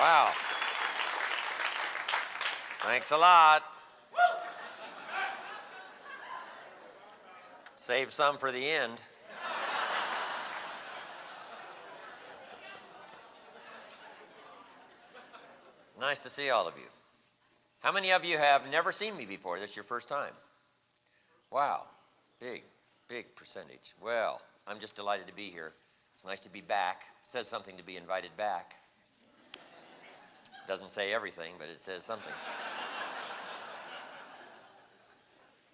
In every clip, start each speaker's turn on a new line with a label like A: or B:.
A: Wow. Thanks a lot. Save some for the end. Nice to see all of you. How many of you have never seen me before? This is your first time? Wow. Big percentage. Well, I'm just delighted to be here. It's nice to be back. It says something to be invited back. Doesn't say everything, but it says something.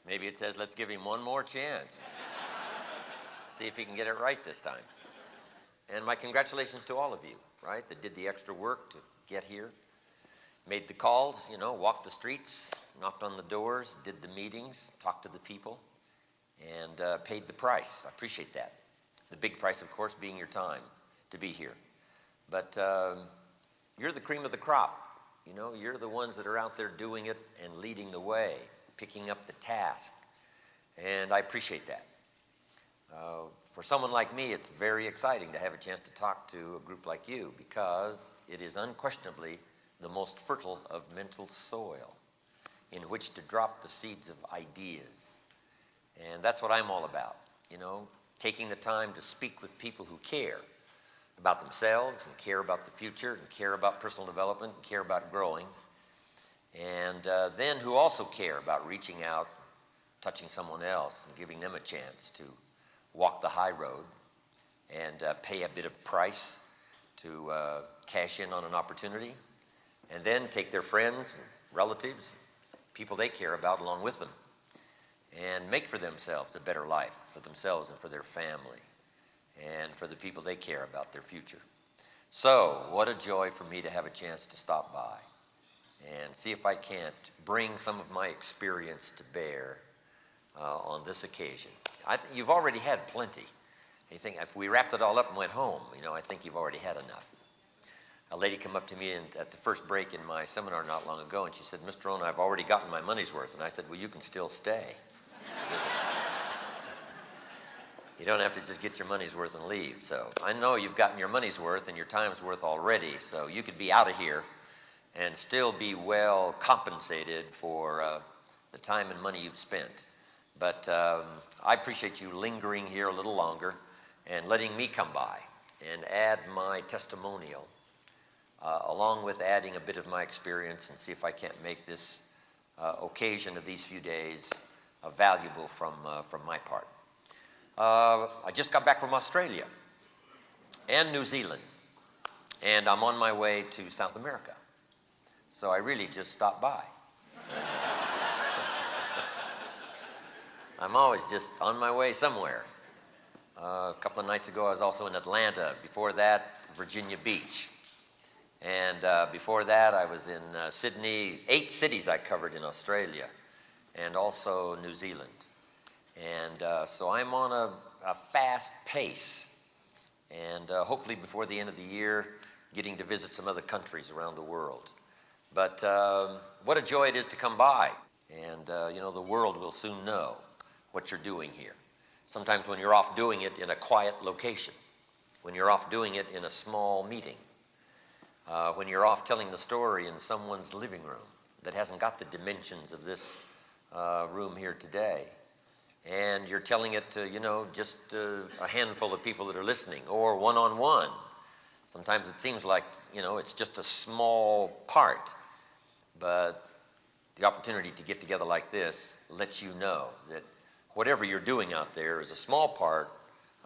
A: Maybe it says, let's give him one more chance. See if he can get it right this time. And my congratulations to all of you, right, that did the extra work to get here. Made the calls, walked the streets, knocked on the doors, did the meetings, talked to the people, and paid the price. I appreciate that. The big price, of course, being your time to be here. But you're the cream of the crop. You're the ones that are out there doing it and leading the way, picking up the task. And I appreciate that. For someone like me, it's very exciting to have a chance to talk to a group like you because it is unquestionably the most fertile of mental soil in which to drop the seeds of ideas. And that's what I'm all about, taking the time to speak with people who care about themselves and care about the future and care about personal development and care about growing, and then who also care about reaching out, touching someone else and giving them a chance to walk the high road and pay a bit of price to cash in on an opportunity, and then take their friends and relatives, people they care about along with them, and make for themselves a better life for themselves and for their family and for the people they care about, their future. So, what a joy for me to have a chance to stop by and see if I can't bring some of my experience to bear on this occasion. You've already had plenty. You think if we wrapped it all up and went home, I think you've already had enough. A lady came up to me at the first break in my seminar not long ago, and she said, Mr. Rohn, I've already gotten my money's worth. And I said, well, you can still stay. You don't have to just get your money's worth and leave. So I know you've gotten your money's worth and your time's worth already, so you could be out of here and still be well compensated for the time and money you've spent. But I appreciate you lingering here a little longer and letting me come by and add my testimonial along with adding a bit of my experience and see if I can't make this occasion of these few days valuable from my part. I just got back from Australia and New Zealand, and I'm on my way to South America. So I really just stopped by. I'm always just on my way somewhere. A couple of nights ago, I was also in Atlanta. Before that, Virginia Beach. And before that, I was in Sydney. 8 cities I covered in Australia and also New Zealand. And so I'm on a fast pace. And hopefully before the end of the year, getting to visit some other countries around the world. But what a joy it is to come by. And, the world will soon know what you're doing here. Sometimes when you're off doing it in a quiet location, when you're off doing it in a small meeting, when you're off telling the story in someone's living room that hasn't got the dimensions of this room here today, and you're telling it to, just a handful of people that are listening, or one-on-one. Sometimes it seems like, it's just a small part, but the opportunity to get together like this lets you know that whatever you're doing out there is a small part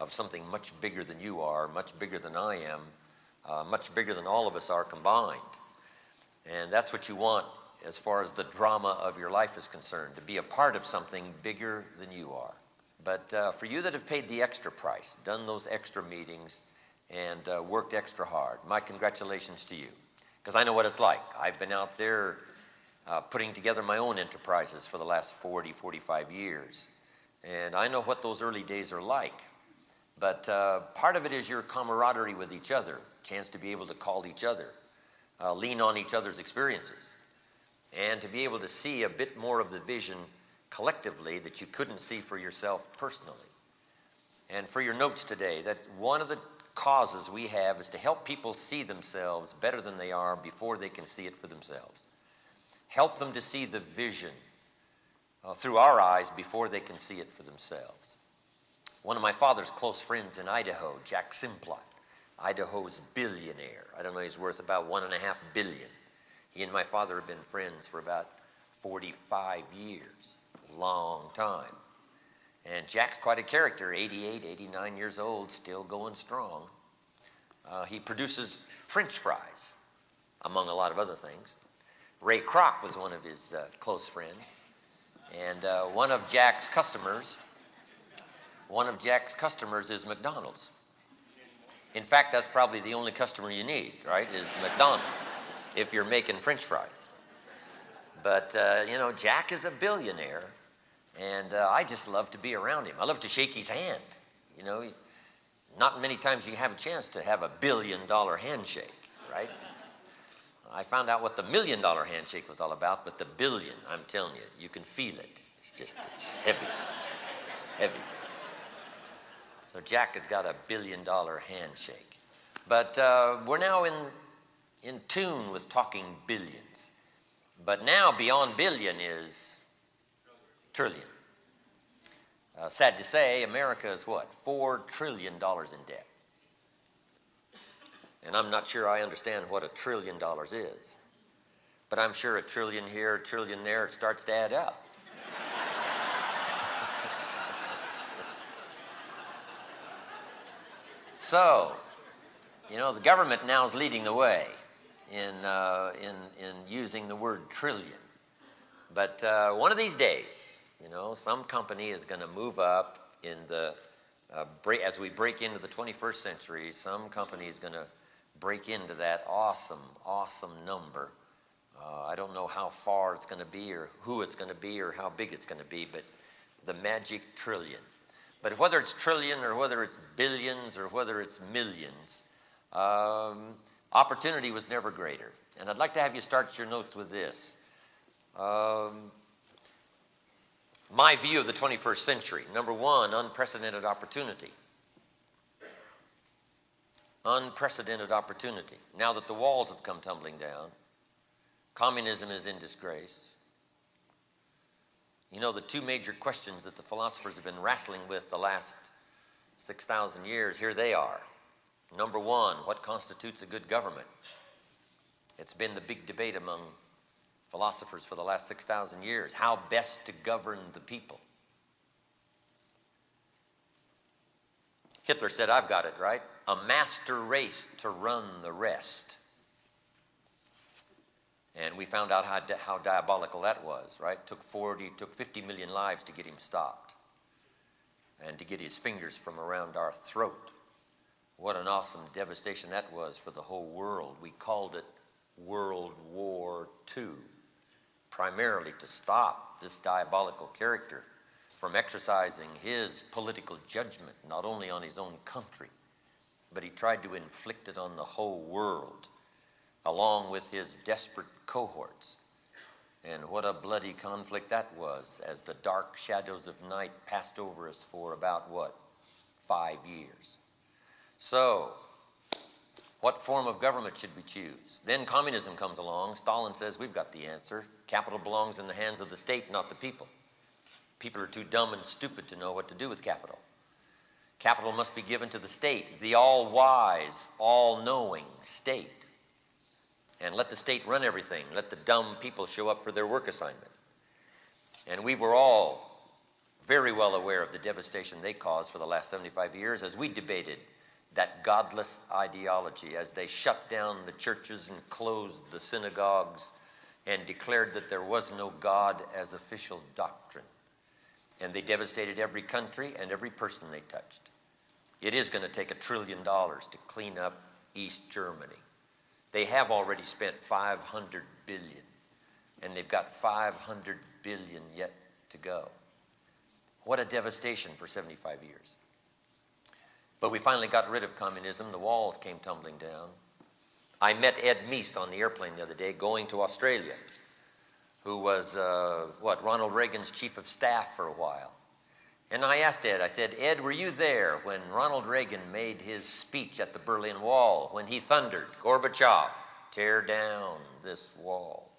A: of something much bigger than you are, much bigger than I am, much bigger than all of us are combined. And that's what you want as far as the drama of your life is concerned, to be a part of something bigger than you are. But for you that have paid the extra price, done those extra meetings, and worked extra hard, my congratulations to you. Because I know what it's like. I've been out there putting together my own enterprises for the last 40, 45 years. And I know what those early days are like. But part of it is your camaraderie with each other, chance to be able to call each other, lean on each other's experiences, and to be able to see a bit more of the vision collectively that you couldn't see for yourself personally. And for your notes today, that one of the causes we have is to help people see themselves better than they are before they can see it for themselves. Help them to see the vision through our eyes before they can see it for themselves. One of my father's close friends in Idaho, Jack Simplot, Idaho's billionaire. I don't know, he's worth about $1.5 billion. He and my father have been friends for about 45 years, a long time. And Jack's quite a character, 88, 89 years old, still going strong. He produces French fries, among a lot of other things. Ray Kroc was one of his close friends. And one of Jack's customers is McDonald's. In fact, that's probably the only customer you need, right, is McDonald's, if you're making French fries. But, Jack is a billionaire, and I just love to be around him. I love to shake his hand. Not many times you have a chance to have a $1 billion handshake, right? I found out what the $1 million handshake was all about, but the billion, I'm telling you, you can feel it. It's heavy, heavy. So Jack has got a $1 billion handshake. But we're now in tune with talking billions. But now beyond billion is trillion. Sad to say, America is what? $4 trillion in debt. And I'm not sure I understand what $1 trillion is. But I'm sure $1 trillion here, $1 trillion there, it starts to add up. So, the government now is leading the way in using the word trillion. But one of these days, some company is going to move up in as we break into the 21st century, some company is going to break into that awesome, awesome number. I don't know how far it's going to be or who it's going to be or how big it's going to be, but the magic trillion. But whether it's trillion or whether it's billions or whether it's millions, opportunity was never greater. And I'd like to have you start your notes with this. My view of the 21st century. Number one, unprecedented opportunity. Unprecedented opportunity. Now that the walls have come tumbling down, communism is in disgrace. The two major questions that the philosophers have been wrestling with the last 6,000 years, here they are. Number one, what constitutes a good government? It's been the big debate among philosophers for the last 6,000 years. How best to govern the people? Hitler said, I've got it, right? A master race to run the rest. And we found out how diabolical that was, right? Took 50 million lives to get him stopped and to get his fingers from around our throat. What an awesome devastation that was for the whole world. We called it World War II, primarily to stop this diabolical character from exercising his political judgment, not only on his own country, but he tried to inflict it on the whole world, along with his desperate cohorts. And what a bloody conflict that was, as the dark shadows of night passed over us for about, 5 years. So, what form of government should we choose? Then communism comes along. Stalin says, we've got the answer. Capital belongs in the hands of the state, not the people. People are too dumb and stupid to know what to do with capital. Capital must be given to the state, the all-wise, all-knowing state. And let the state run everything. Let the dumb people show up for their work assignment. And we were all very well aware of the devastation they caused for the last 75 years as we debated that godless ideology, as they shut down the churches and closed the synagogues and declared that there was no God as official doctrine. And they devastated every country and every person they touched. It is going to take $1 trillion to clean up East Germany. They have already spent $500 billion, and they've got $500 billion yet to go. What a devastation for 75 years. But we finally got rid of communism. The walls came tumbling down. I met Ed Meese on the airplane the other day going to Australia, who was, Ronald Reagan's chief of staff for a while. And I asked Ed, I said, Ed, were you there when Ronald Reagan made his speech at the Berlin Wall, when he thundered, Gorbachev, tear down this wall?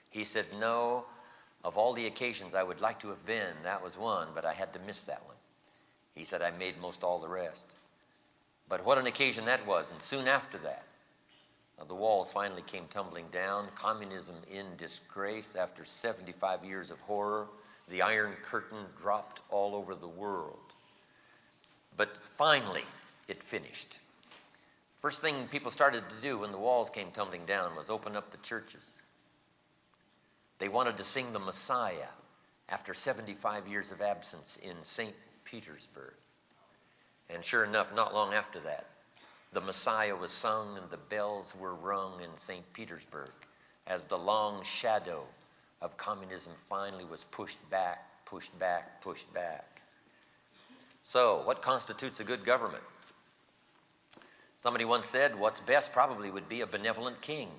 A: He said, no, of all the occasions I would like to have been, that was one, but I had to miss that one. He said, I made most all the rest. But what an occasion that was, and soon after that, the walls finally came tumbling down, communism in disgrace after 75 years of horror. The Iron Curtain dropped all over the world. But finally, it finished. First thing people started to do when the walls came tumbling down was open up the churches. They wanted to sing the Messiah after 75 years of absence in St. Petersburg. And sure enough, not long after that, the Messiah was sung and the bells were rung in St. Petersburg as the long shadow of communism finally was pushed back, pushed back, pushed back. So, what constitutes a good government? Somebody once said, what's best probably would be a benevolent king.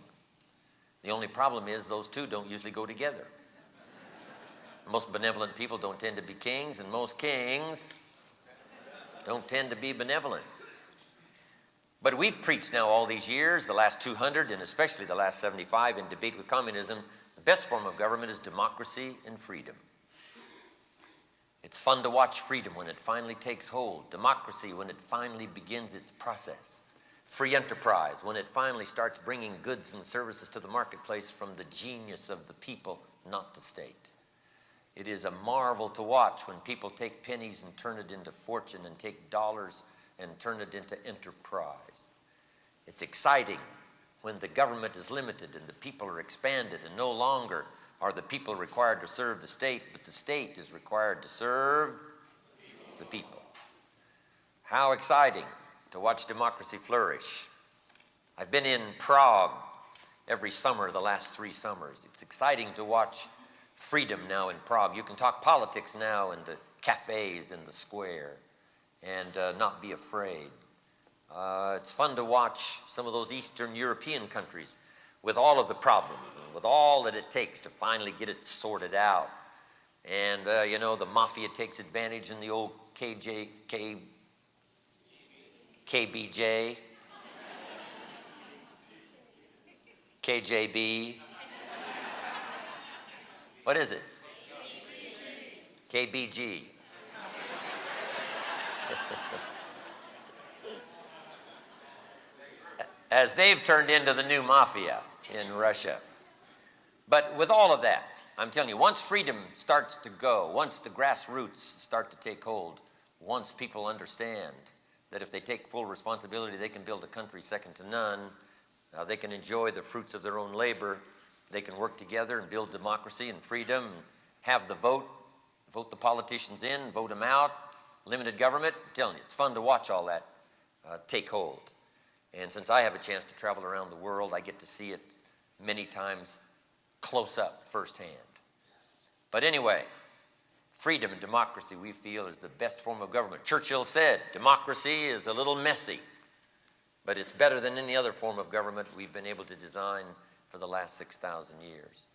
A: The only problem is those two don't usually go together. Most benevolent people don't tend to be kings, and most kings don't tend to be benevolent. But we've preached now all these years, the last 200 and especially the last 75 in debate with communism, the best form of government is democracy and freedom. It's fun to watch freedom when it finally takes hold, democracy when it finally begins its process, free enterprise when it finally starts bringing goods and services to the marketplace from the genius of the people, not the state. It is a marvel to watch when people take pennies and turn it into fortune and take dollars and turn it into enterprise. It's exciting when the government is limited and the people are expanded, and no longer are the people required to serve the state, but the state is required to serve the people. How exciting to watch democracy flourish. I've been in Prague every summer, the last 3 summers. It's exciting to watch freedom now in Prague. You can talk politics now in the cafes in the square and not be afraid. It's fun to watch some of those Eastern European countries with all of the problems and with all that it takes to finally get it sorted out. And, the mafia takes advantage in the old KBJ, KJB. What is it? KBG. As they've turned into the new mafia in Russia. But with all of that, I'm telling you, once freedom starts to go, once the grassroots start to take hold, once people understand that if they take full responsibility, they can build a country second to none, they can enjoy the fruits of their own labor, they can work together and build democracy and freedom, and have the vote the politicians in, vote them out, limited government. I'm telling you, it's fun to watch all that take hold. And since I have a chance to travel around the world, I get to see it many times close up, firsthand. But anyway, freedom and democracy, we feel, is the best form of government. Churchill said, democracy is a little messy, but it's better than any other form of government we've been able to design for the last 6,000 years.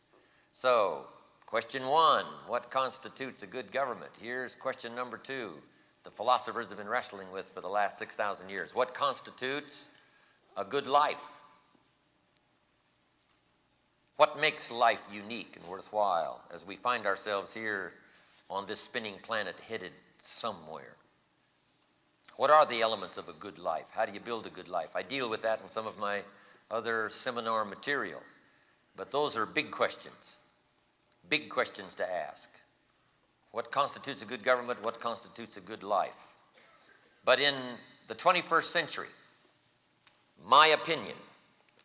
A: So, question 1, what constitutes a good government? Here's question number 2, the philosophers have been wrestling with for the last 6,000 years. What constitutes a good life? What makes life unique and worthwhile as we find ourselves here on this spinning planet headed somewhere? What are the elements of a good life? How do you build a good life? I deal with that in some of my other seminar material. But those are big questions to ask. What constitutes a good government? What constitutes a good life? But in the 21st century, my opinion,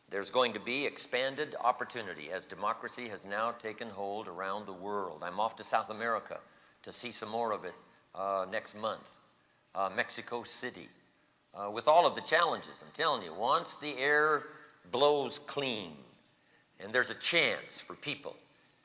A: there's going to be expanded opportunity as democracy has now taken hold around the world. I'm off to South America to see some more of it next month. Mexico City, with all of the challenges. I'm telling you, once the air blows clean and there's a chance for people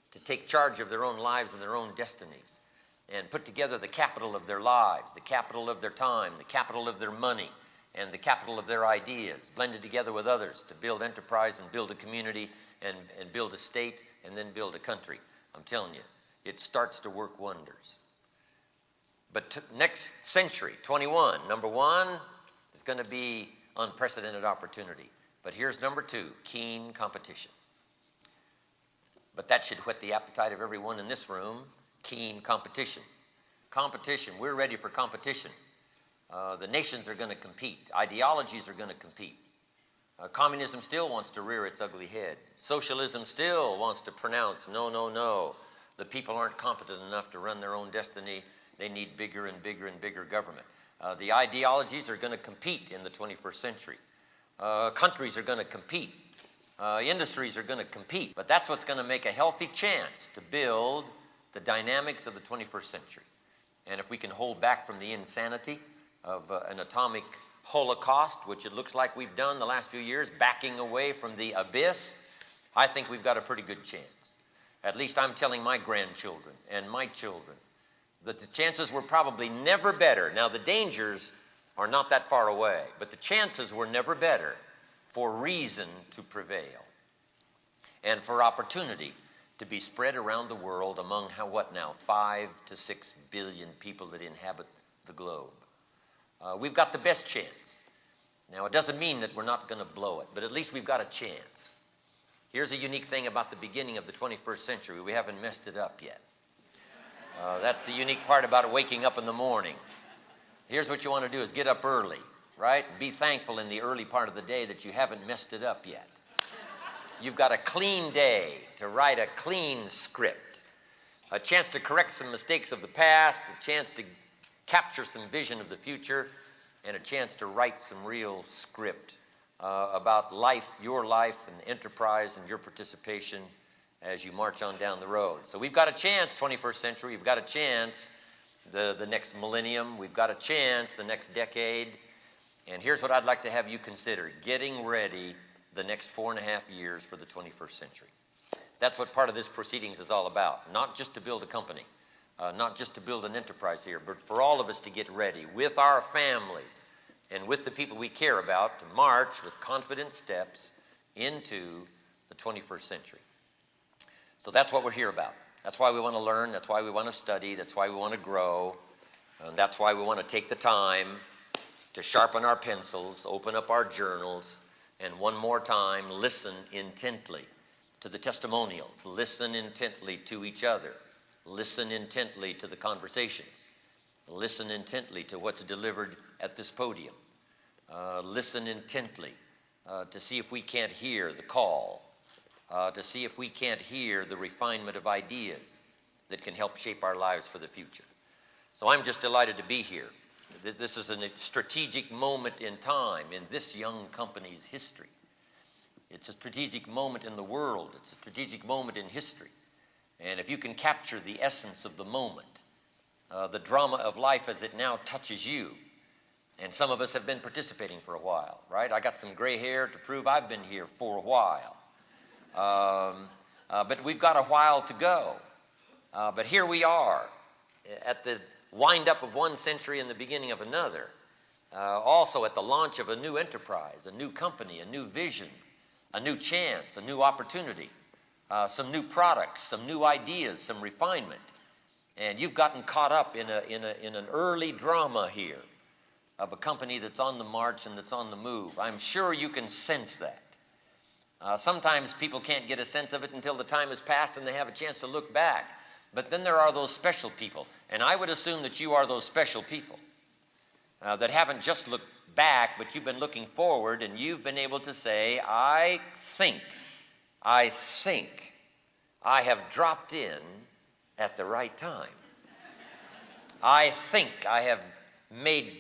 A: to take charge of their own lives and their own destinies and put together the capital of their lives, the capital of their time, the capital of their money, and the capital of their ideas, blended together with others to build enterprise and build a community and build a state and then build a country. I'm telling you, it starts to work wonders. But next century, 21, number one is going to be unprecedented opportunity. But here's number two, keen competition. But that should whet the appetite of everyone in this room, keen competition. Competition, we're ready for competition. The nations are going to compete. Ideologies are going to compete. Communism still wants to rear its ugly head. Socialism still wants to pronounce, no, no, no. The people aren't competent enough to run their own destiny. They need bigger and bigger and bigger government. The ideologies are going to compete in the 21st century. Countries are going to compete. Industries are going to compete. But that's what's going to make a healthy chance to build the dynamics of the 21st century. And if we can hold back from the insanity of an atomic holocaust, which it looks like we've done the last few years, backing away from the abyss, I think we've got a pretty good chance. At least I'm telling my grandchildren and my children that the chances were probably never better. Now, the dangers are not that far away, but the chances were never better for reason to prevail and for opportunity to be spread around the world among 5 to 6 billion people that inhabit the globe. We've got the best chance. Now, it doesn't mean that we're not going to blow it, but at least we've got a chance. Here's a unique thing about the beginning of the 21st century. We haven't messed it up yet. That's the unique part about waking up in the morning. Here's what you want to do is get up early, right? Be thankful in the early part of the day that you haven't messed it up yet. You've got a clean day to write a clean script, a chance to correct some mistakes of the past, a chance to capture some vision of the future, and a chance to write some real script about life, your life, and enterprise, and your participation as you march on down the road. So we've got a chance, 21st century. We've got a chance the next millennium. We've got a chance the next decade. And here's what I'd like to have you consider: getting ready the next 4.5 years for the 21st century. That's what part of this proceedings is all about. Not just to build a company, not just to build an enterprise here, but for all of us to get ready with our families and with the people we care about to march with confident steps into the 21st century. So that's what we're here about. That's why we want to learn. That's why we want to study. That's why we want to grow. And that's why we want to take the time to sharpen our pencils, open up our journals, and one more time, listen intently to the testimonials. Listen intently to each other. Listen intently to the conversations. Listen intently to what's delivered at this podium. Listen intently to see if we can't hear the call, to see if we can't hear the refinement of ideas that can help shape our lives for the future. So I'm just delighted to be here. This is a strategic moment in time in this young company's history. It's a strategic moment in the world. It's a strategic moment in history. And if you can capture the essence of the moment, the drama of life as it now touches you, and some of us have been participating for a while, right? I got some gray hair to prove I've been here for a while. But we've got a while to go. But here we are at the wind-up of one century and the beginning of another. Also at the launch of a new enterprise, a new company, a new vision, a new chance, a new opportunity, some new products, some new ideas, some refinement. And you've gotten caught up in an early drama here of a company that's on the march and that's on the move. I'm sure you can sense that. Sometimes people can't get a sense of it until the time has passed and they have a chance to look back. But then there are those special people, and I would assume that you are those special people that haven't just looked back, but you've been looking forward, and you've been able to say, I think I have dropped in at the right time. I think I have made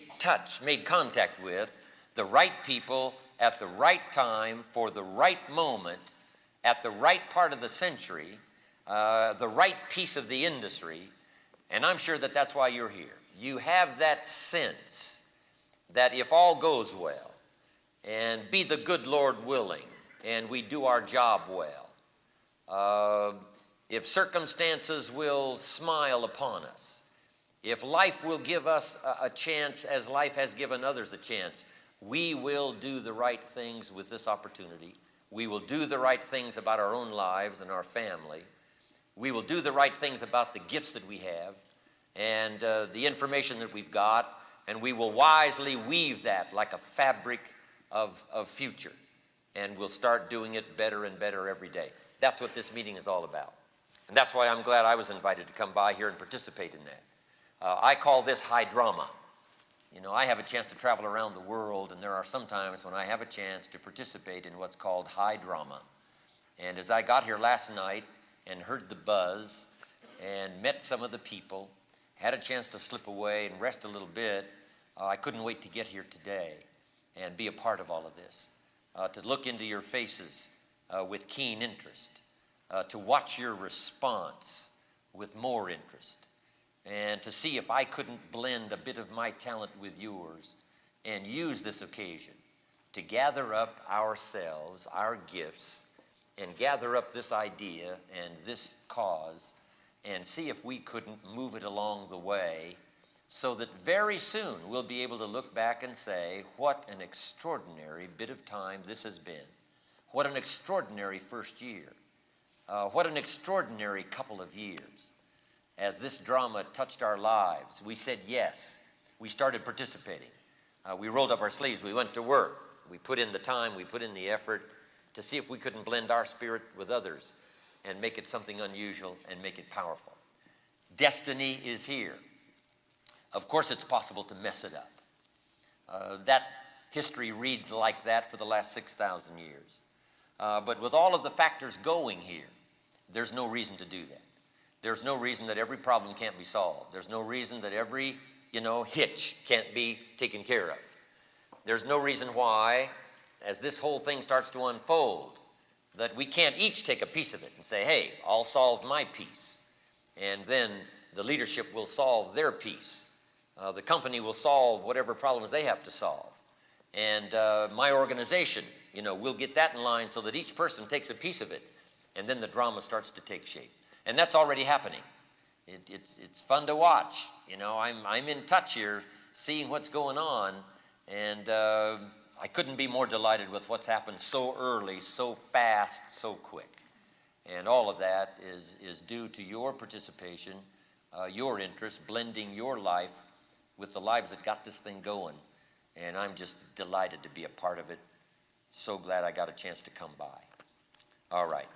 A: contact with the right people at the right time for the right moment at the right part of the century, the right piece of the industry, and I'm sure that that's why you're here. You have that sense that if all goes well, and be the good Lord willing, and we do our job well, if circumstances will smile upon us, if life will give us a chance as life has given others a chance, we will do the right things with this opportunity. We will do the right things about our own lives and our family. We will do the right things about the gifts that we have, and the information that we've got, and we will wisely weave that like a fabric of future. And we'll start doing it better and better every day. That's what this meeting is all about. And that's why I'm glad I was invited to come by here and participate in that. I call this high drama. You know, I have a chance to travel around the world, and there are some times when I have a chance to participate in what's called high drama. And as I got here last night and heard the buzz and met some of the people, had a chance to slip away and rest a little bit, I couldn't wait to get here today and be a part of all of this. To look into your faces with keen interest, to watch your response with more interest, and to see if I couldn't blend a bit of my talent with yours and use this occasion to gather up ourselves, our gifts, and gather up this idea and this cause and see if we couldn't move it along the way so that very soon we'll be able to look back and say, what an extraordinary bit of time this has been. What an extraordinary first year. What an extraordinary couple of years. As this drama touched our lives, we said yes. We started participating. We rolled up our sleeves. We went to work. We put in the time. We put in the effort to see if we couldn't blend our spirit with others and make it something unusual and make it powerful. Destiny is here. Of course, it's possible to mess it up. That history reads like that for the last 6,000 years. But with all of the factors going here, there's no reason to do that. There's no reason that every problem can't be solved. There's no reason that every, hitch can't be taken care of. There's no reason why, as this whole thing starts to unfold, that we can't each take a piece of it and say, hey, I'll solve my piece. And then the leadership will solve their piece. The company will solve whatever problems they have to solve. And my organization, we'll get that in line so that each person takes a piece of it. And then the drama starts to take shape. And that's already happening. It's fun to watch. I'm in touch here, seeing what's going on. And I couldn't be more delighted with what's happened so early, so fast, so quick. And all of that is due to your participation, your interest, blending your life with the lives that got this thing going. And I'm just delighted to be a part of it. So glad I got a chance to come by. All right.